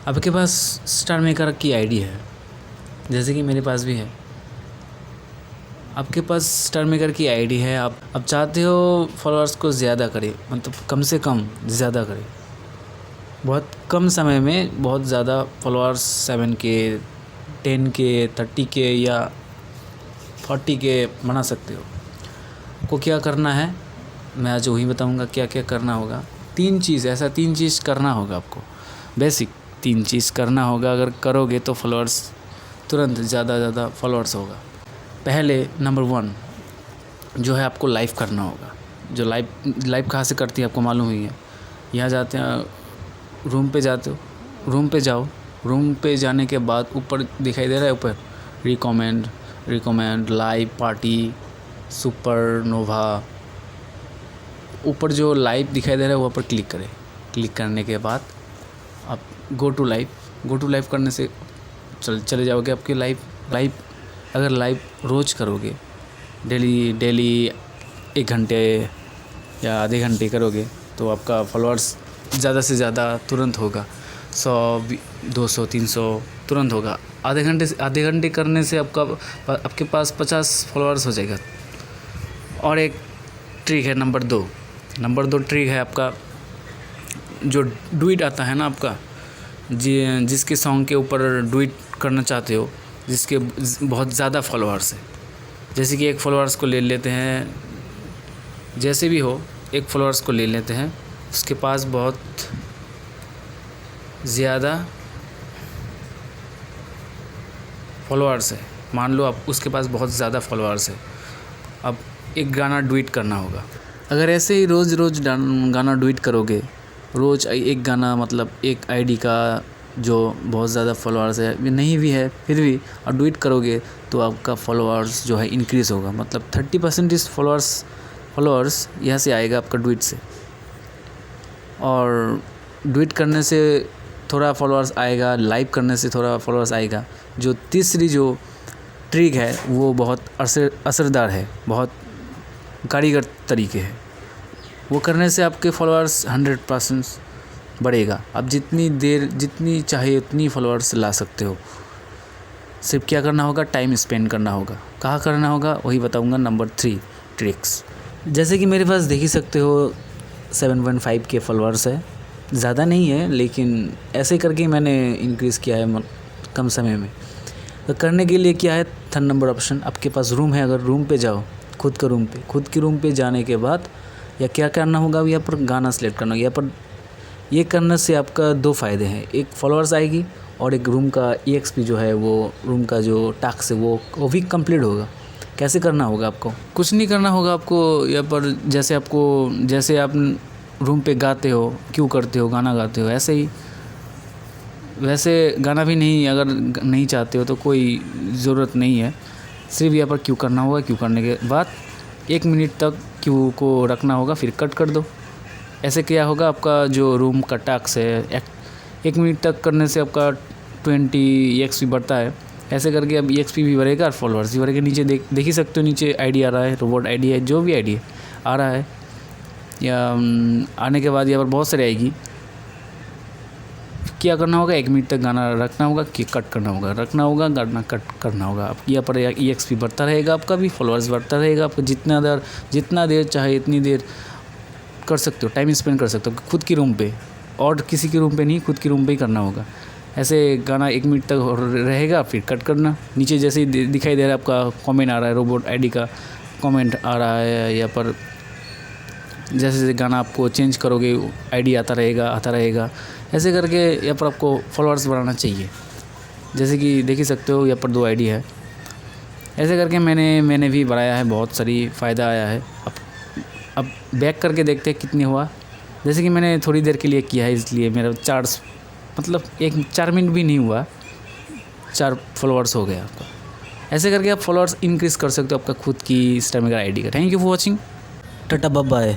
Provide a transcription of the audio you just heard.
आपके पास star maker की ID है, जैसे कि मेरे पास भी है। आपके पास स्टार मेकर की आईडी है, आप चाहते हो फॉलोअर्स को ज़्यादा करें, मतलब कम से कम ज़्यादा करें, बहुत कम समय में बहुत ज़्यादा फॉलोअर्स 7K 10K 30K या 40K बना सकते हो। आपको क्या करना है मैं आज वही बताऊंगा क्या क्या करना होगा। तीन चीज़ करना होगा आपको, बेसिक 3 चीज़ करना होगा। अगर करोगे तो फॉलोअर्स तुरंत ज़्यादा फॉलोअर्स होगा। पहले नंबर 1 जो है आपको लाइव करना होगा। जो लाइव कहाँ से करती है आपको मालूम ही है। यहाँ जाते हैं, रूम पे जाते हो, रूम पे जाओ, रूम पे जाने के बाद ऊपर दिखाई दे रहा है, ऊपर रिकमेंड लाइव पार्टी सुपरनोवा, ऊपर जो लाइव दिखाई दे रहा है वहाँ पर क्लिक करें। क्लिक करने के बाद आप गो टू लाइव करने से चले जाओगे आपके लाइव। अगर लाइव रोज़ करोगे, डेली 1 घंटे या आधे घंटे करोगे तो आपका फॉलोअर्स ज़्यादा से ज़्यादा तुरंत होगा। 100 200 300 तुरंत होगा। आधे घंटे करने से आपके पास 50 फॉलोअर्स हो जाएगा। और एक ट्रिक है नंबर 2 ट्रिक है आपका जो डुइट आता है ना आपका, जिसके सॉन्ग के ऊपर डुइट करना चाहते हो, जिसके बहुत ज़्यादा फॉलोअर्स है। जैसे कि एक फॉलोअर्स को ले लेते हैं, जैसे भी हो एक फॉलोअर्स को ले लेते हैं, उसके पास बहुत ज़्यादा फॉलोअर्स है। मान लो आप उसके पास बहुत ज़्यादा फॉलोअर्स है। अब एक गाना डुइट करना होगा। अगर ऐसे ही रोज़ गाना डुइट करोगे, रोज़ एक गाना, मतलब एक आईडी का जो बहुत ज़्यादा फॉलोअर्स है, नहीं भी है फिर भी और डुइट करोगे तो आपका फॉलोअर्स जो है इंक्रीज़ होगा। मतलब 30% फॉलोअर्स यहाँ से आएगा आपका डुइट से। और डुइट करने से थोड़ा फॉलोअर्स आएगा, लाइव करने से थोड़ा फॉलोअर्स आएगा। जो तीसरी जो ट्रिक है वो बहुत असरदार है, बहुत कारीगर तरीके है। वो करने से आपके फॉलोअर्स 100% बढ़ेगा। आप जितनी चाहे उतनी फॉलोअर्स ला सकते हो। सिर्फ क्या करना होगा, टाइम स्पेंड करना होगा। कहाँ करना होगा वही बताऊंगा। नंबर 3 ट्रिक्स, जैसे कि मेरे पास देख ही सकते हो 7.5K फॉलोअर्स है। ज़्यादा नहीं है, लेकिन ऐसे करके मैंने इंक्रीज़ किया है कम समय में। तो करने के लिए क्या है, 3 नंबर ऑप्शन, आपके पास रूम है, अगर रूम पे जाओ, खुद के रूम पे जाने के बाद या क्या करना होगा, यहाँ पर गाना सेलेक्ट करना होगा। यहाँ पर ये करने से आपका 2 फ़ायदे हैं, एक फॉलोअर्स आएगी और एक रूम का EXP जो है, वो रूम का जो टास्क है वो भी कंप्लीट होगा। कैसे करना होगा आपको, कुछ नहीं करना होगा आपको। यहाँ पर जैसे आप रूम पे गाते हो, क्यों करते हो, गाना गाते हो, ऐसे ही वैसे गाना भी नहीं, अगर नहीं चाहते हो तो कोई ज़रूरत नहीं है। सिर्फ यहाँ पर क्यों करना होगा। क्यों करने के बाद 1 मिनट तक क्यों को रखना होगा, फिर कट कर दो। ऐसे क्या होगा, आपका जो रूम का टास्क है 1 मिनट तक करने से आपका 20 EXP बढ़ता है। ऐसे करके अब EXP भी बढ़ेगा और फॉलोअर्स भी बढ़ेगा। नीचे देख ही सकते हो, नीचे आईडी आ रहा है, रोबोट आईडी है, जो भी आईडी है आ रहा है। या आने के बाद यहाँ पर बहुत सारी आएगी। क्या करना होगा, 1 मिनट तक गाना रखना होगा कि कट करना होगा, गाना कट करना होगा। आप यहाँ पर EXP बढ़ता रहेगा, आपका भी फॉलोअर्स बढ़ता रहेगा। आपको जितना देर चाहे इतनी देर कर सकते हो, टाइम स्पेंड कर सकते हो खुद की रूम पे, और किसी की रूम पे नहीं, खुद की रूम पे ही करना होगा। ऐसे गाना 1 मिनट तक रहेगा, फिर कट करना। नीचे जैसे ही दिखाई दे रहा है आपका कमेंट आ रहा है, रोबोट आईडी का कमेंट आ रहा है। यहाँ पर जैसे गाना आपको चेंज करोगे आईडी आता रहेगा। ऐसे करके यहाँ पर आपको फॉलोअर्स बढ़ाना चाहिए। जैसे कि देख ही सकते हो यहाँ पर 2 आईडी है। ऐसे करके मैंने भी बढ़ाया है, बहुत सारी फ़ायदा आया है। अब बैक करके देखते हैं कितने हुआ। जैसे कि मैंने थोड़ी देर के लिए किया है, इसलिए मेरा 4 मिनट भी नहीं हुआ, 4 फॉलोअर्स हो गया आपका। ऐसे करके आप फॉलोअर्स इंक्रीज़ कर सकते हो आपका खुद की स्टार मेकर आईडी का। Thank you for watching, tata bye bye.